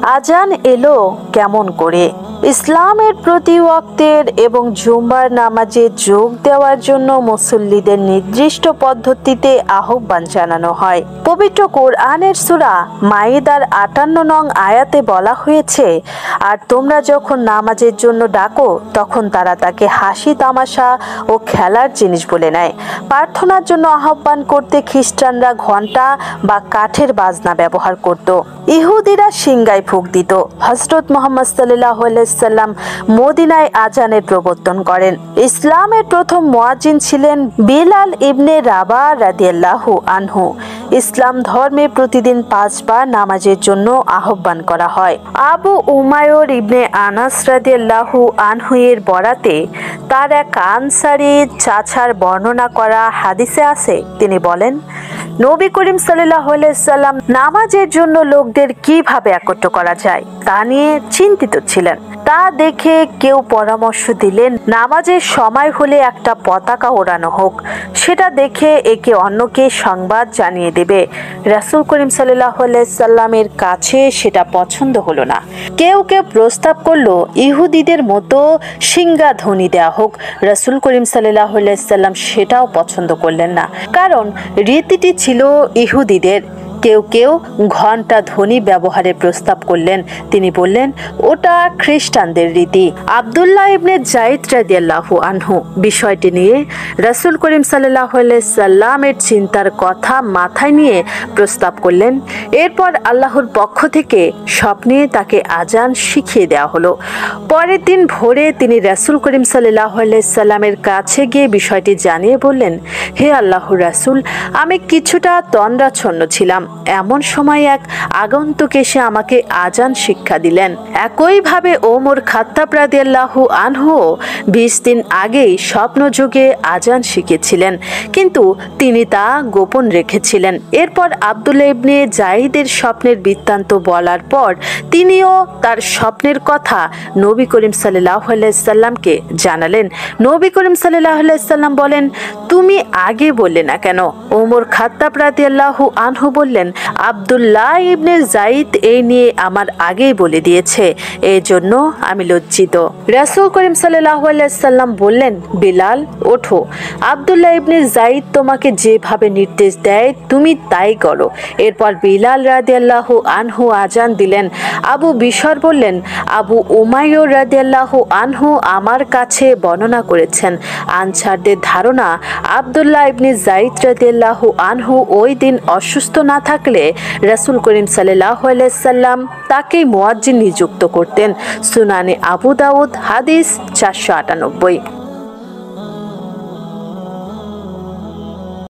আজান এলো কেমন করে? ইসলামের প্রতি ওয়াক্তের এবং জুম্মার নামাজে যোগ দেওয়ার জন্য মুসল্লিদের নির্দিষ্ট পদ্ধতিতে আহ্বান জানানো হয়। পবিত্র কোরআনের সূরা মাইদার ৫৮ নং আয়াতে বলা হয়েছে, আর তোমরা যখন নামাজের জন্য ডাকো তখন তারা তাকে হাসি তামাশা ও খেলার জিনিস বলে নেয়। প্রার্থনার জন্য আহ্বান করতে খ্রিস্টানরা ঘণ্টা বা কাঠের বাজনা ব্যবহার করত। ইহুদিরা সিংগায় ফুঁক দিত। হযরত মুহাম্মদ সাল্লাল্লাহু আলাইহি সাল্লাম মদিনায় আজানের প্রবর্তন করেন। ইসলামের প্রথম মুয়াজ্জিন ছিলেন বিলাল ইবনে রাবাহ রাদিয়াল্লাহু আনহু। ইসলাম ধর্মে প্রতিদিন ৫ বার নামাজের জন্য আহ্বান করা হয়। আবু উমায়র ইবনে আনাস রাদিয়াল্লাহু আনহু এর বরাতে তার এক আনসারী চাচার বর্ণনা করা হাদিসে আছে, তিনি বলেন, নবী করিম সাল্লাল্লাহু আলাইহি সাল্লাম নামাজের জন্য লোকদের কিভাবে একত্র করা যায় তা নিয়ে চিন্তিত ছিলেন। তা দেখে কেউ পরামর্শ দিলেন, নামাজের সময় হলে একটা পতাকা ওড়ানো হোক, সেটা দেখে একে অন্যকে সংবাদ জানিয়ে দেবে। রাসূল করিম সাল্লাল্লাহু আলাইহি সাল্লামের কাছে সেটা পছন্দ হলো না। কেউ কেউ প্রস্তাব করলো ইহুদিদের মতো সিংহা ধ্বনি দেওয়া হোক। রাসূল করিম সাল্লাল্লাহু আলাইহি সাল্লাম সেটাও পছন্দ করলেন না, কারণ রীতিটি ছিল ইহুদিদের। কেউ কেউ ঘণ্টা ধ্বনি ব্যবহারের প্রস্তাব করলেন। তিনি বললেন, ওটা খ্রিস্টানদের রীতি। আব্দুল্লাহ ইবনে যায়েদ রাদিয়াল্লাহু আনহু বিষয়টি নিয়ে রাসূল করিম সাল্লাল্লাহু আলাইহি সাল্লামের চিন্তার কথা মাথায় নিয়ে প্রস্তাব করলেন। এরপর আল্লাহর পক্ষ থেকে স্বপ্নে তাকে আজান শিখিয়ে দেওয়া হলো। পরের দিন ভোরে তিনি রাসূল করিম সাল্লাল্লাহু আলাইহি সাল্লামের কাছে গিয়ে বিষয়টি জানিয়ে বললেন, হে আল্লাহর রাসূল, আমি কিছুটা তন্দ্রাচ্ছন্ন ছিলাম। এমন সময় এক আগন্তুক এসে আমাকে আজান শিক্ষা দিলেন। একইভাবে ওমর খাত্তাব রাদিয়াল্লাহু আনহু ২০ দিন আগেই স্বপ্নযোগে আজান শিখেছিলেন, কিন্তু তিনি তা গোপন রেখেছিলেন। এরপর আব্দুল্লাহ ইবনে যায়েদের স্বপ্নের বৃত্তান্ত বলার পর তিনিও তার স্বপ্নের কথা নবী করিম সাল্লাল্লাহু আলাইহি সাল্লামকে জানালেন। নবী করিম সাল্লাল্লাহু আলাইহি সাল্লাম বলেন, তুমি আগে বললে না কেন? ওমর খাত্তাব রাদিয়াল্লাহু আনহু বললেন, আব্দুল্লাহ ইবনে যায়েদ এই নিয়ে আমার আগেই বলে দিয়েছে, এই জন্য আমি লজ্জিত। রাসূল করিম সাল্লাল্লাহু আলাইহি সাল্লাম বললেন, বিলাল ওঠো, আব্দুল্লাহ ইবনে যায়েদ তোমাকে যেভাবে নির্দেশ দেয় তুমি তাই করো। এরপর বিলাল রাদিয়াল্লাহু আনহু আজান দিলেন। আবু বিশর বললেন, আবু উমাইর রাদিয়াল্লাহু আনহু আমার কাছে বর্ণনা করেছেন, আনসারদের ধারণা আব্দুল্লাহ ইবনে যায়েদ রাদিয়াল্লাহু আনহু ওই দিন অসুস্থ না থাকলে রাসূল করিম সাল্লাল্লাহু আলাইহি সাল্লাম তাকে মুয়াজ্জিন নিযুক্ত করতেন। সুনানে আবু দাউদ হাদিস ৪৯৮